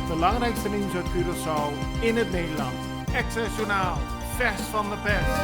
Het belangrijkste nieuws uit Curaçao in het Nederland. Access Journaal, vers van de pers.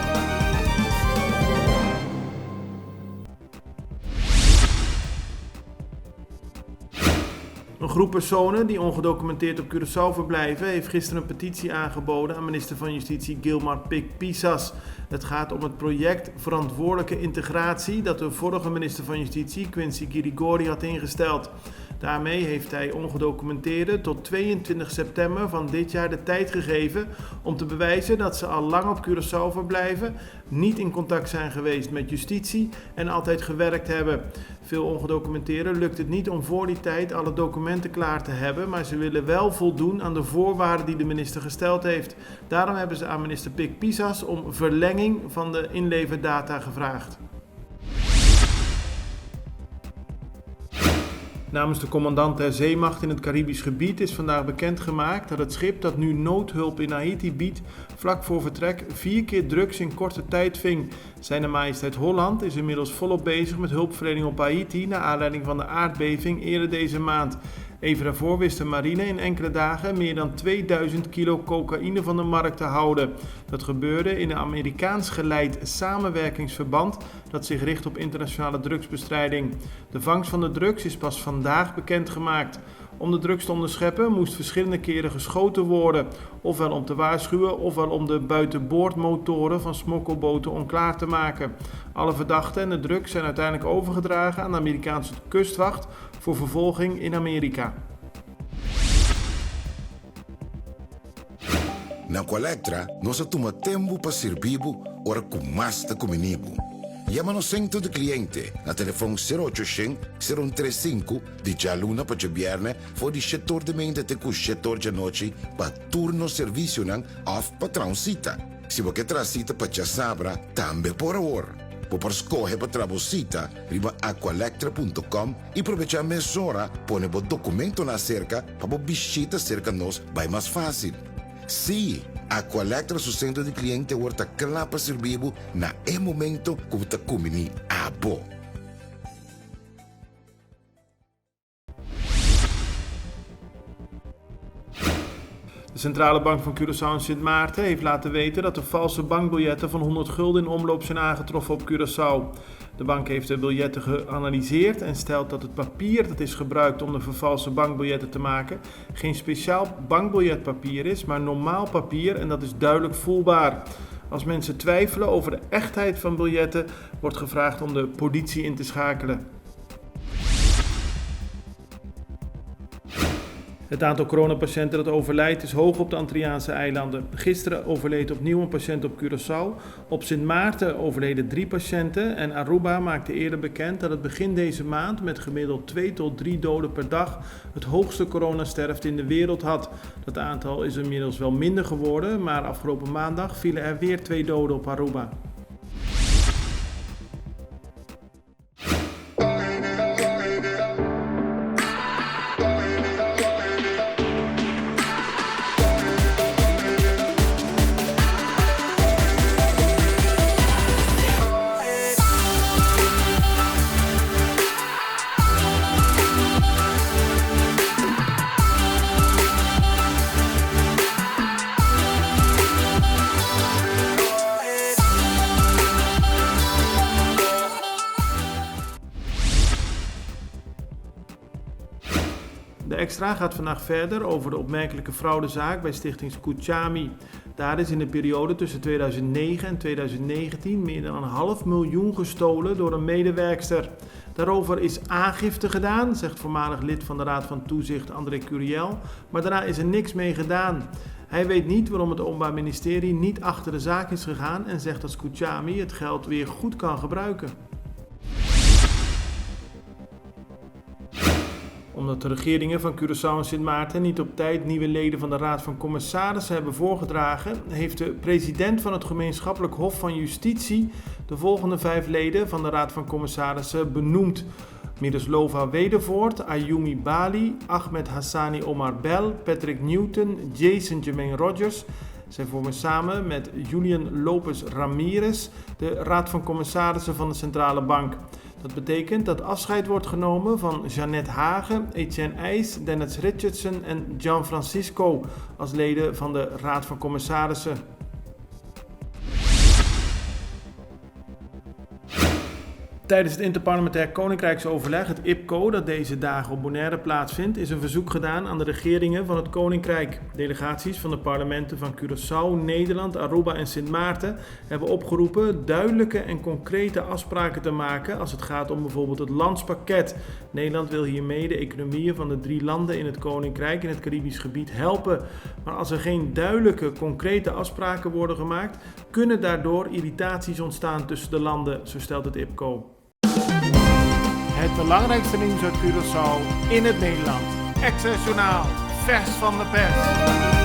Een groep personen die ongedocumenteerd op Curaçao verblijven heeft gisteren een petitie aangeboden aan minister van Justitie Gilmar Pik-Pisas. Het gaat om het project Verantwoordelijke Integratie dat de vorige minister van Justitie Quincy Girigori had ingesteld. Daarmee heeft hij ongedocumenteerden tot 22 september van dit jaar de tijd gegeven om te bewijzen dat ze al lang op Curaçao verblijven, niet in contact zijn geweest met justitie en altijd gewerkt hebben. Veel ongedocumenteerden lukt het niet om voor die tijd alle documenten klaar te hebben, maar ze willen wel voldoen aan de voorwaarden die de minister gesteld heeft. Daarom hebben ze aan minister Pik-Pisas om verlenging van de inleverdata gevraagd. Namens de commandant der zeemacht in het Caribisch gebied is vandaag bekendgemaakt dat het schip dat nu noodhulp in Haiti biedt, vlak voor vertrek 4 keer drugs in korte tijd ving. Zijne Majesteit Holland is inmiddels volop bezig met hulpverlening op Haiti naar aanleiding van de aardbeving eerder deze maand. Even daarvoor wist de marine in enkele dagen meer dan 2000 kilo cocaïne van de markt te houden. Dat gebeurde in een Amerikaans geleid samenwerkingsverband dat zich richt op internationale drugsbestrijding. De vangst van de drugs is pas vandaag bekendgemaakt. Om de drugs te onderscheppen moest verschillende keren geschoten worden, ofwel om te waarschuwen ofwel om de buitenboordmotoren van smokkelboten onklaar te maken. Alle verdachten en de drugs zijn uiteindelijk overgedragen aan de Amerikaanse kustwacht voor vervolging in Amerika. Na Colectra, nós toma tempo para servir ora com mais de comunibo. Llama-nos centro de cliente na telefone 0800 035 de luna para viernes voor die setor de mente te cu setor de noche para turno serviço nan of patrão cita. Se você transita para sabra, também por hora. Por escolher para trabalhar, riba aqualectra.com e aproveitar a mesura, põe o documento na cerca para visita cerca nós, vai mais fácil. Sim, Aqualectra, seu centro de cliente, está claro para servir na momento que você comini a bo. De Centrale Bank van Curaçao en Sint Maarten heeft laten weten dat er valse bankbiljetten van 100 gulden in omloop zijn aangetroffen op Curaçao. De bank heeft de biljetten geanalyseerd en stelt dat het papier dat is gebruikt om de vervalste bankbiljetten te maken geen speciaal bankbiljetpapier is, maar normaal papier en dat is duidelijk voelbaar. Als mensen twijfelen over de echtheid van biljetten, wordt gevraagd om de politie in te schakelen. Het aantal coronapatiënten dat overlijdt is hoog op de Antilliaanse eilanden. Gisteren overleed opnieuw een patiënt op Curaçao. Op Sint Maarten overleden 3 patiënten en Aruba maakte eerder bekend dat het begin deze maand met gemiddeld 2 tot 3 doden per dag het hoogste coronasterfte in de wereld had. Dat aantal is inmiddels wel minder geworden, maar afgelopen maandag vielen er weer 2 doden op Aruba. De extra gaat vandaag verder over de opmerkelijke fraudezaak bij stichting Scucciami. Daar is in de periode tussen 2009 en 2019 meer dan 500.000 gestolen door een medewerkster. Daarover is aangifte gedaan, zegt voormalig lid van de Raad van Toezicht André Curiel, maar daarna is er niks mee gedaan. Hij weet niet waarom het Openbaar Ministerie niet achter de zaak is gegaan en zegt dat Scucciami het geld weer goed kan gebruiken. Om Omdat de regeringen van Curaçao en Sint Maarten niet op tijd nieuwe leden van de Raad van Commissarissen hebben voorgedragen, heeft de president van het Gemeenschappelijk Hof van Justitie de volgende 5 leden van de Raad van Commissarissen benoemd. Miroslava Wedervoort, Ayumi Bali, Ahmed Hassani Omar Bel, Patrick Newton, Jason Jermaine Rogers. Zij vormen samen met Julian Lopez Ramirez de Raad van Commissarissen van de Centrale Bank. Dat betekent dat afscheid wordt genomen van Jeannette Hagen, Etienne IJs, Dennis Richardson en Gian Francisco als leden van de Raad van Commissarissen. Tijdens het Interparlementair Koninkrijksoverleg, het IPCO, dat deze dagen op Bonaire plaatsvindt, is een verzoek gedaan aan de regeringen van het Koninkrijk. Delegaties van de parlementen van Curaçao, Nederland, Aruba en Sint Maarten hebben opgeroepen duidelijke en concrete afspraken te maken als het gaat om bijvoorbeeld het landspakket. Nederland wil hiermee de economieën van de 3 landen in het Koninkrijk in het Caribisch gebied helpen. Maar als er geen duidelijke, concrete afspraken worden gemaakt, kunnen daardoor irritaties ontstaan tussen de landen, zo stelt het IPCO. Het belangrijkste nieuws uit Curaçao in het Nederland. Access Journaal, vers van de pers.